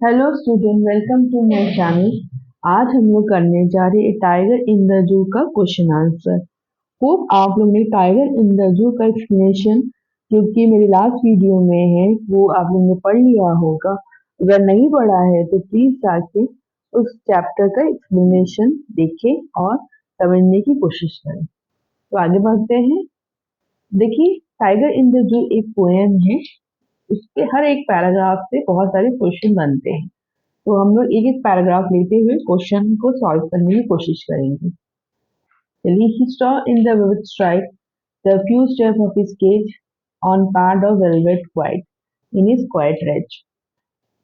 Hello student, welcome to my channel. आज हम लोग करने जा रहे हैं टाइगर इन द जू का क्वेश्चन आंसर। होप आप लोग ने टाइगर इन द जू का एक्सप्लेनेशन जो कि मेरी लास्ट वीडियो में है वो आप लोग ने पढ़ लिया होगा। अगर नहीं पढ़ा है तो प्लीज जाके उस चैप्टर का एक्सप्लेनेशन देखें और समझने की कोशिश करें। तो आगे बढ़ते हैं। देखिए, टाइगर इन द जू एक पोएम है। उसके हर एक पैराग्राफ से बहुत सारे क्वेश्चन बनते हैं। तो हम लोग एक एक पैराग्राफ लेते हुए क्वेश्चन को सॉल्व करने की कोशिश करेंगे। चलिए, he saw in the vivid stripe the few steps of his cage on pad of velvet white in his quiet rage।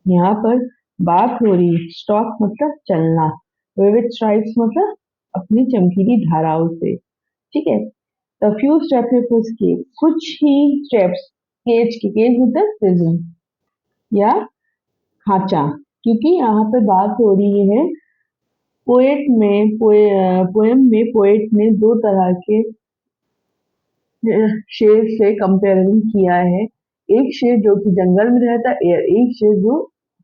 यहाँ पर बात हो रही, स्टॉक मतलब चलना, विविड स्ट्राइप्स मतलब अपनी चमकीली धाराओं से। ठीक है। The few steps of his cage, कुछ ही स्टेप्स केज के, केज मतलब प्रिजन या खांचा, क्योंकि यहाँ पे बात हो रही है पोएम में पोएट ने दो तरह के शेर से कंपैरिजन किया है। एक शेर जो कि जंगल में रहता है, एक शेर जो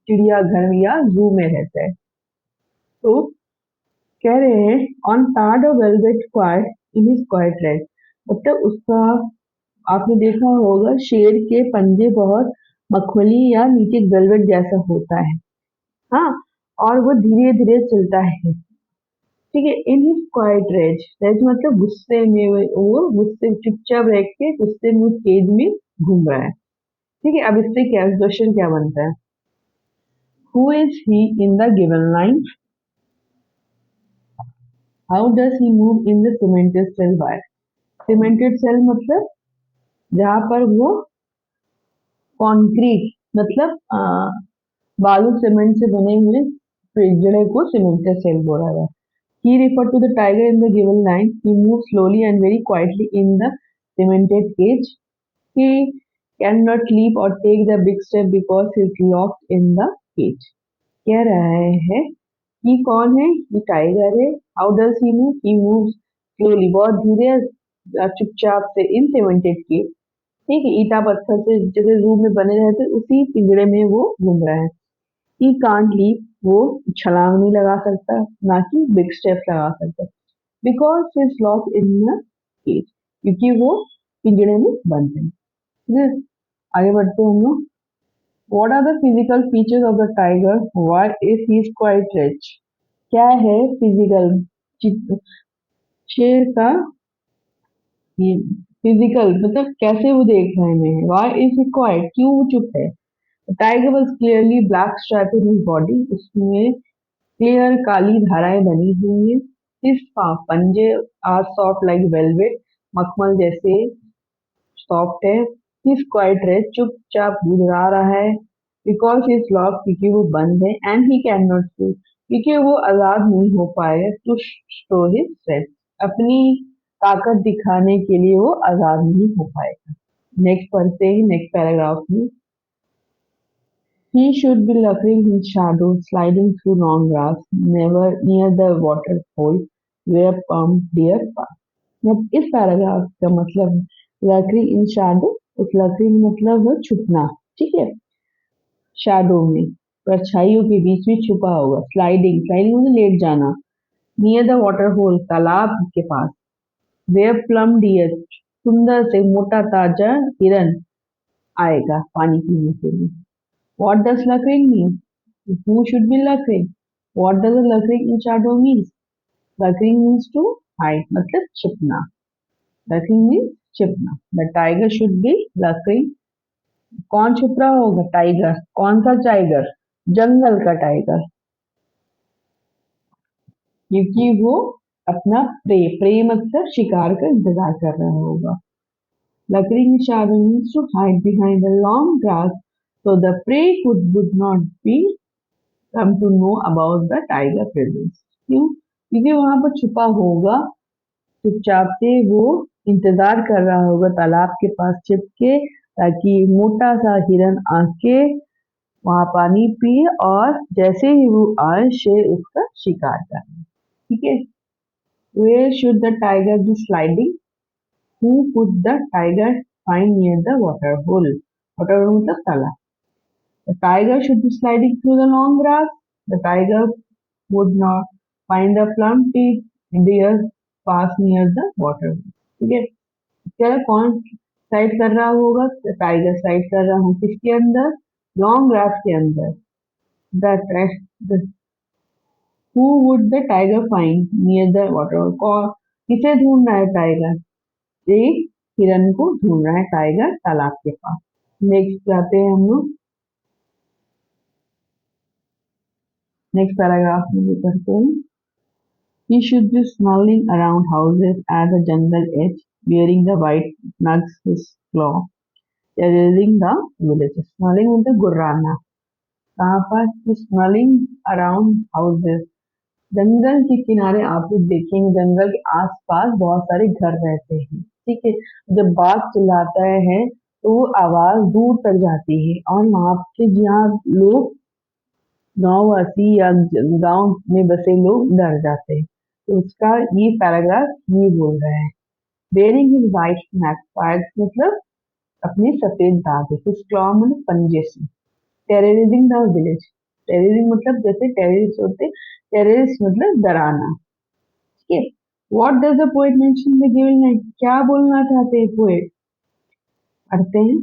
चिड़ियाघर या जू में रहता है। तो कह रहे हैं on part of velvet quite in his quite rest, मतलब उसका आपने देखा होगा शेर के पंजे बहुत मखमली या नीचे वेलवेट जैसा होता है। हाँ, और वो धीरे धीरे चलता है। ठीक है। In his quiet rage, rage मतलब गुस्से में, वो गुस्से चुपचाप रह के गुस्से में उस केज में घूम रहा है। ठीक है। अब इससे क्या क्वेश्चन क्या बनता है? Who is he in the given line? How does he move in the cemented cell wire? Cemented cell मतलब जहाँ पर वो कॉन्क्रीट मतलब बालू सीमेंट से बने हुए पिंजरे को सीमेंटेड सेल बोला जाता है। He referred to the tiger in the given line. He moved slowly and very quietly in the cemented cage. He cannot leap or take the big step because he is locked in the cage. कह रहा है कि कौन है? ये tiger है। How does he move? He moves slowly, बहुत धीरे चुपचाप से, in cemented cage। ठीक है। ईटा पत्थर से जैसे रूम में बने रहते उसी पिंजरे में वो घूम रहा है। ही कांट लीप, वो छलांग नहीं लगा सकता, ना कि बिग स्टेप लगा सकता, because he is lock in the cage, क्योंकि वो पिंजरे में बंद है। ठीक है। आगे बढ़ते हैं हम लोग। What are the physical features of the tiger? Why is he quiet rich? क्या है फिजिकल शेर का? फिजिकल मतलब कैसे वो देखने में है। व्हाई इज ही क्वाइट, क्यों वो चुप है? Tiger was clearly black strap in his body, उसमें क्लियर काली धाराएं बनी हुई है। हिज पंजे आर सॉफ्ट लाइक वेलवेट, मखमल जैसे सॉफ्ट है। हिज क्वाइट रेस्ट, चुपचाप गुजरा रहा है। बिकॉज हिज लॉक, क्योंकि वो बंद है। And he can not free, क्योंकि वो आजाद नहीं हो पाएगा। टू शो हिज स्ट्रेंथ, अपनी ताकत दिखाने के लिए वो आजाद नहीं हो पाएगा। नेक्स्ट पढ़ते हैं, नेक्स्ट पैराग्राफ में। He should be lurking in shadow, sliding through long grass, never near the water hole where pump deer pass। अब इस पैराग्राफ का मतलब लर्किंग इन शैडो, उस लर्किंग मतलब है छुपना। ठीक है। शैडो में परछाइयों के बीच में छुपा होगा। स्लाइडिंग, स्लाइडिंग मतलब लेट जाना। नियर द वाटर होल, तालाब के पास। वेयर प्लम डियर, सुंदर से मोटा ताजा हिरन आएगा पानी पीने के लिए। What does lurking mean? Who should be lurking? What does a lurking in shadow mean? Lurking means to hide, मतलब छिपना। Lurking means छिपना। The tiger should be lurking। कौन छुप रहा होगा? टाइगर। कौन सा टाइगर? जंगल का टाइगर, क्योंकि वो अपना प्रे मतलब शिकार का इंतजार कर रहा होगा। Lurking in shadow means to hide behind the long grass so the prey would not be come to know about the tiger presence। क्यों? क्योंकि वहां पर छुपा होगा, चुपचाप से वो इंतजार कर रहा होगा तालाब के पास छिप के, ताकि मोटा सा हिरन आके वहां पानी पिए और जैसे ही वो आए शेर उसका शिकार करे। ठीक है। Where should the tiger be sliding? Who put the tiger find near the water hole? Water hole मतलब तालाब। The tiger should be sliding through the long grass. The tiger would not find the plum tree. Deer pass near the water. ठीक है, कह रहा है कौन slide कर रहा होगा? टाइगर स्लाइड कर रहा हूँ किसके अंदर? लॉन्ग ग्रास के अंदर। The who would the tiger find near the water? कौन किसे ढूंढ रहा है टाइगर? एक हिरन को ढूंढ रहा है टाइगर तालाब के पास। नेक्स्ट जाते हैं हम लोग, नेक्स्ट पैराग्राफ में भी पढ़ते हैं। He should be smelling around houses at the jungle edge, wearing the white nugs his claw, terrorizing the villages. Smelling मतलब गुर्राना। कहाँ पर? Smelling around houses. जंगल के किनारे आप लोग देखेंगे, जंगल के आसपास बहुत सारे घर रहते हैं, ठीक है। जब बाघ चिल्लाता है तो वो आवाज दूर तक जाती है और वहां के जहाँ लोग गांववासी या गांव में बसे लोग डर जाते हैं। तो उसका ये पैराग्राफ ये बोल रहा है, वेयरिंग हिज वाइट मैक मतलब अपने सफेद दाग, क्लॉ मतलब पंजे से, टेररिजिंग द विलेज, टेररिजिंग मतलब जैसे टेररिस्ट होते, टेररिस्ट मतलब डराना, ठीक है। What does the poet mention the given line? क्या बोलना चाहते हैं पोएट? पढ़ते हैं।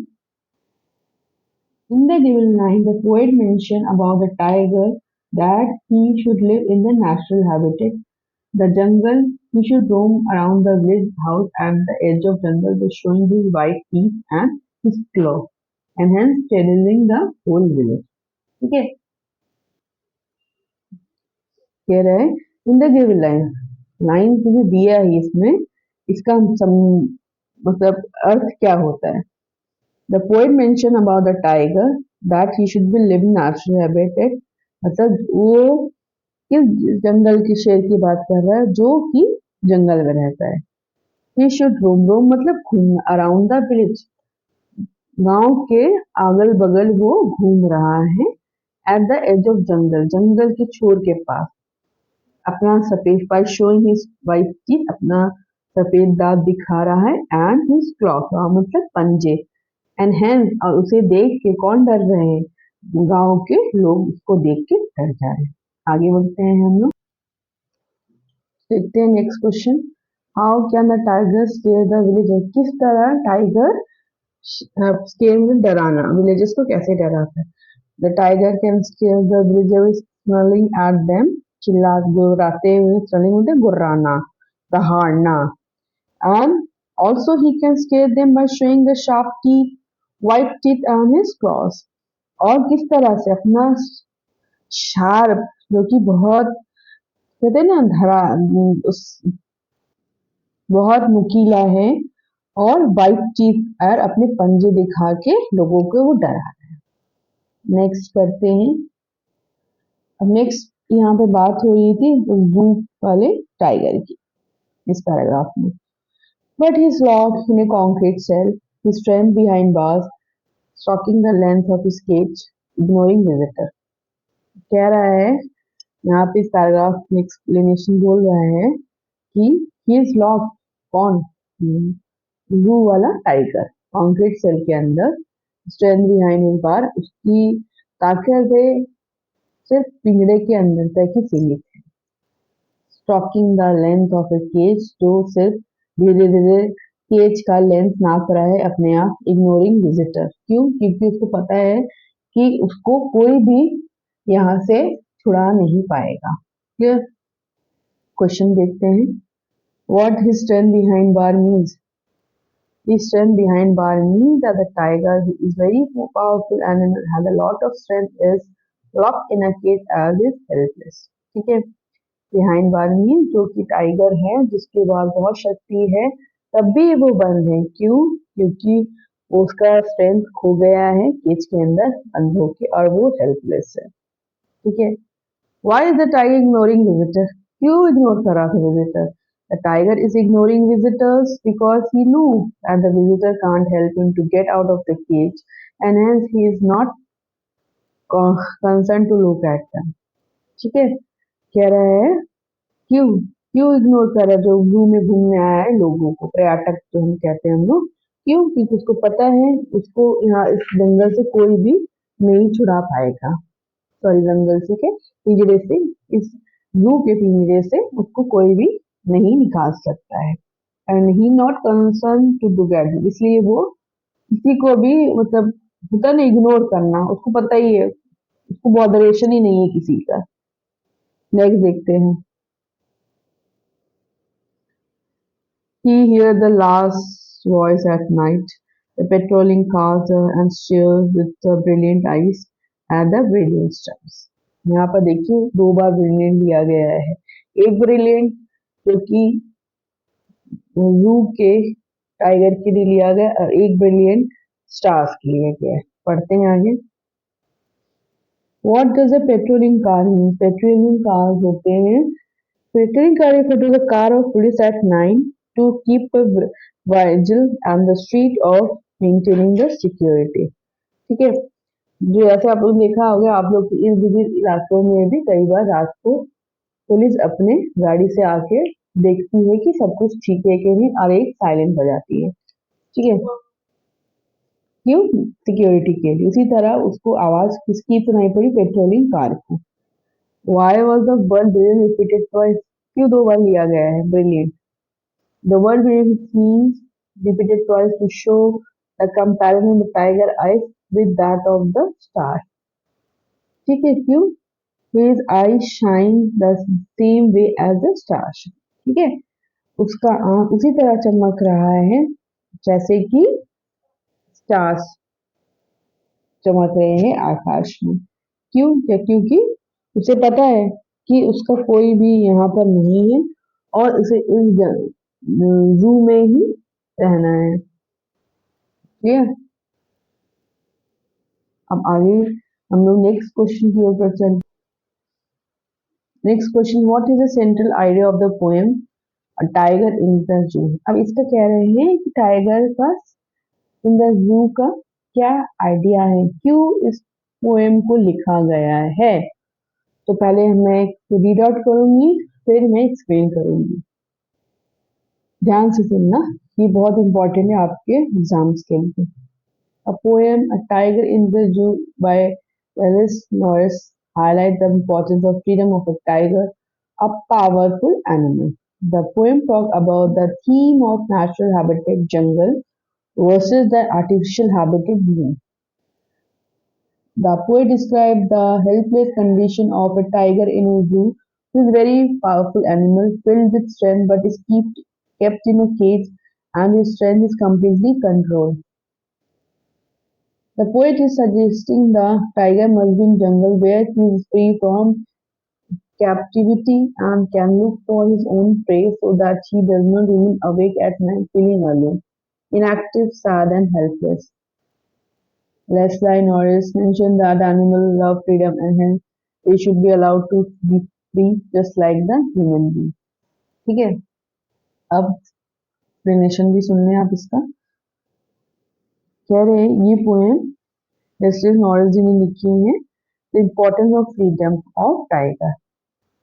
In the given line, the poet mentioned about the tiger that he should live in the natural habitat, the jungle. He should roam around the village house at the edge of jungle, just showing his white teeth and his claw, and hence terrorizing the whole village. ठीक है, कह रहे हैं इन the given line, line जो दिया है इसमें, इसका मतलब अर्थ क्या होता है? The poet mentioned about the tiger that he should be living natural habitat, मतलब वो किस जंगल के शेर की बात कर रहा है? जो कि जंगल में रहता है। He should roam, roam मतलब घूम, around the village, गांव के अगल बगल वो घूम रहा है। At the edge of jungle, जंगल के छोर के पास, अपना सफेद by showing his white teeth, अपना सफेद दांत दिखा रहा है, and his claw, claw मतलब पंजे, एंड हेंस और उसे देख के कौन डर रहे हैं? गांव के लोग उसको देख के डर जा रहे हैं। आगे बढ़ते हैं हम लोग, देखते हैं next question. How can the tiger square the villagers? किस तरह टाइगर स्केयर में डराना, विलेजर्स को कैसे डराता है? The tiger can square the villagers smelling at them, चिल्ला गुर्राते हुए, स्मेलिंग होते गुर्राना, दहाड़ना, and also he can scare them by showing the sharp teeth, white teeth on his claws. और किस तरह से? अपना शार्प, जो कि बहुत कहते हैं ना धरा, उस बहुत नुकीला है, और वाइट टीथ और अपने पंजे दिखा के लोगों को वो डरा रहा है। नेक्स्ट करते हैं। अब नेक्स्ट यहाँ पे बात हो रही थी उस जू वाले टाइगर की, इस पैराग्राफ में। But he's locked in a concrete cell, his strength behind bars, stalking the length of his cage, ignoring visitor. कह रहा है यहाँ पे इस पैराग्राफ में एक्सप्लेनेशन बोल रहा है कि he is locked, कौन? जू वाला टाइगर कॉन्क्रीट सेल के अंदर, स्ट्रेंथ बिहाइंड हिज बार, उसकी ताकत है सिर्फ पिंजरे के अंदर तक ही सीमित है। Stalking the length of a cage, जो सिर्फ धीरे धीरे केज का लेंथ नाप रहा है अपने आप। इग्नोरिंग विजिटर, क्यों? क्योंकि उसको पता है कि उसको कोई भी यहाँ से छुड़ा नहीं पाएगा। क्लियर? क्वेश्चन देखते हैं। What his strength behind bar means? His strength behind bar means that the tiger, who is very powerful animal, has a lot of strength, is locked in a cage as is helpless. ठीक है, behind बार mean जो कि tiger है, जिसके बाद बहुत शक्ति है, तब भी वो बंद है। क्यों? क्योंकि उसका स्ट्रेंथ खो गया है केज के अंदर बंद होके, और वो हेल्पलेस है। ठीक है, why is the tiger ignoring visitor? क्यों इग्नोर कर रहा था visitor? The tiger is ignoring visitors because he knew that the visitor can't help him to get out of the cage, and hence he is not concerned to look at them. ठीक है, कह रहा है क्यों क्यों ignore कर रहा है जो जू में घूमने आया है लोगों को, पर्यटक जो हम कहते हैं हम लोग। क्यों? क्योंकि उसको पता है उसको यहाँ इस जंगल से कोई भी नहीं छुड़ा पाएगा, सॉरी जंगल से के पिंजरे से, इस जू के पिंजरे से उसको कोई भी नहीं निकाल सकता है। And he not concern to do that, इसलिए वो किसी को भी मतलब होता ना इग्नोर करना, उसको पता ही है, उसको बॉदरेशन ही नहीं है किसी का। नेक्स्ट देखते हैं। He heard the last voice at night, the patrolling cars and stares with brilliant eyes at the brilliant stars. यहाँ पर देखिए दो बार ब्रिलियंट लिया गया है, एक ब्रिलियंट जो कि जू के टाइगर के लिए लिया गया और एक ब्रिलियंट स्टार्स के लिए गया है। पढ़ते हैं आगे। What does a patrolling car mean? Patrolling cars होते हैं, patrolling car refers to the car of police at night to keep a vigil on the street of maintaining the security. ठीक है, जो ऐसे आप लोग देखा होगा, आप लोग के इर्द गिर्द इलाकों में भी कई बार रात को पुलिस अपने गाड़ी से आके देखती है कि सब कुछ ठीक है कि नहीं, और एक साइलेंट बजाती है। ठीक है, क्यों? सिक्योरिटी के लिए। उसी तरह उसको आवाज किसकी सुनाई पड़ी? पेट्रोलिंग कार की। Why was the word brilliant repeated twice? क्यों दो बार लिया गया है brilliant? The word brilliant means repeated twice to show the comparison of the tiger eyes with that of the star. ठीक है, क्यों? His eyes shine the same way as the stars. ठीक है, उसका आंख उसी तरह चमक रहा है जैसे कि स्टार्स चमक रहे हैं आकाश में। क्यों? क्या? क्योंकि उसे पता है कि उसका कोई भी यहाँ पर नहीं है और उसे इस जू में ही रहना है। क्लियर? अब आगे हम लोग नेक्स्ट क्वेश्चन की ओर पर चलते। Next question, what is the central idea of the poem a tiger in the zoo? अब इसका कह रहे हैं कि टाइगर का इन द जू का क्या आइडिया है, क्यों इस पोएम को लिखा गया है। तो पहले मैं रीड आउट करूंगी, फिर मैं एक्सप्लेन करूंगी। ध्यान से सुनना, ये बहुत इंपॉर्टेंट है आपके एग्जाम्स के लिए। A poem, A Tiger in the Zoo by Alice Norris highlights the importance of freedom of a tiger, a powerful animal. The poem talks about the theme of natural habitat jungle versus the artificial habitat zoo. The poet described the helpless condition of a tiger in a zoo, who is a very powerful animal filled with strength but is kept in a cage, and his strength is completely controlled. The poet is suggesting the tiger must be in jungle where he is free from captivity and can look for his own prey so that he does not remain awake at night feeling alone, inactive, sad and helpless. Leslie Norris mentioned that animals love freedom and hence they should be allowed to be free just like the human being. ठीक है, अब explanation भी सुन लें आप इसका। कह रहे हैं ये पोएम लेस्ली नॉरिस जी ने लिखी है, the importance of freedom of tiger,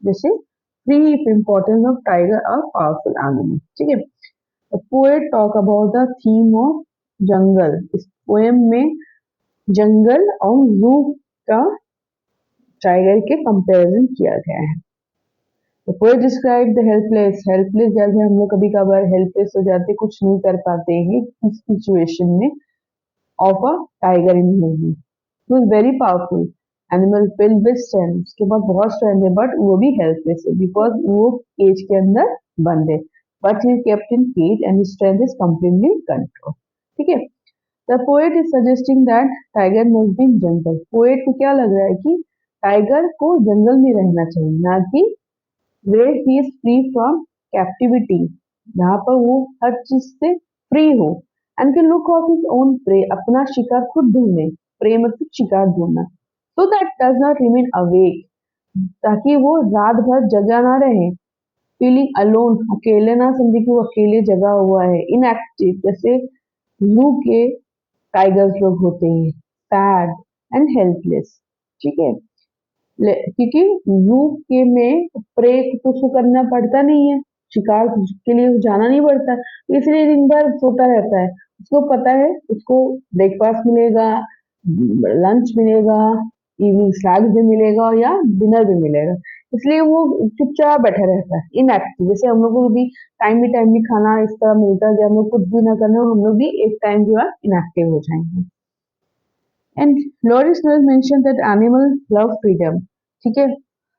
जैसे free importance of tiger a powerful animal. ठीक है, poet talk about the theme of jungle. इस पोएम में जंगल और जू का टाइगर के कंपैरिजन किया गया है। The poet described the helpless, helpless जैसे हम लोग कभी कभार हेल्पलेस हो जाते, कुछ नहीं कर पाते हैं इस सिचुएशन में, of a tiger in movie who is very powerful animal filled with strength, उसके पास बहुत स्ट्रेंथ है बट वो भी हेल्पलेस है बिकॉज वो केज के अंदर बंद है, but he kept in cage and his strength is completely control. ठीक है, the poet is suggesting that tiger must be in jungle. Poet को क्या लग रहा है कि टाइगर को जंगल में रहना चाहिए, ना कि where he is free from captivity, जहाँ पर वो हर चीज से फ्री हो, and can look of his own prey, अपना शिकार खुद ढूंढे, प्रे मतलब शिकार ढूंढना, so that does not remain awake, ताकि वो रात भर जगा ना रहे, फीलिंग अलोन, अकेले ना समझे कि वो अकेले जगा हुआ है, इनएक्टिव जैसे जू के टाइगर्स लोग होते हैं, सैड एंड हेल्पलेस। ठीक है, क्योंकि जू के में प्रे तो उसको करना पड़ता नहीं है, शिकार के लिए जाना नहीं पड़ता, इसलिए दिन भर सोता रहता है। उसको पता है उसको ब्रेकफास्ट मिलेगा, लंच मिलेगा, इवनिंग स्नैक्स भी मिलेगा या डिनर भी मिलेगा। इसलिए वो चुपचाप बैठा रहता है, इनएक्टिव। जैसे हम लोग को भी टाइम भी खाना इस तरह मिलता है, जब हम लोग कुछ भी ना करना, हम लोग भी एक टाइम के बाद इनएक्टिव हो जाएंगे। And Lawrence mention that animal love freedom. ठीक है,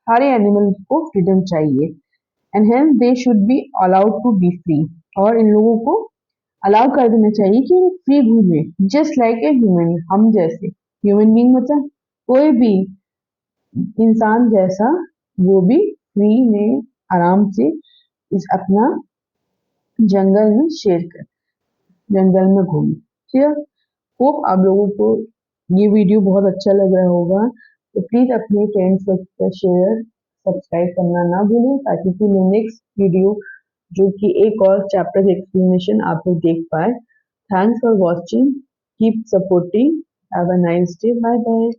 सारे एनिमल को फ्रीडम चाहिए, and hence they should be allowed to be free. और इन लोगों को अलाउ कर देना चाहिए कि वो फ्री घूमे, जस्ट लाइक ए ह्यूमन, हम जैसे। ह्यूमन बीइंग मतलब कोई भी इंसान जैसा वो भी फ्री में आराम से इस अपना जंगल में शेर कर, जंगल में घूमे। ठीक है, होप आप लोगों को ये वीडियो बहुत अच्छा लग रहा होगा, तो प्लीज अपने फ्रेंड्स के साथ शेयर, सब्सक्राइब करना ना भूलें, ताकि कि मैं नेक्स्ट वीडियो जो कि एक और चैप्टर एक्सप्लेनेशन आप लोग देख पाए। Thanks for watching, keep supporting, have a nice day, bye bye.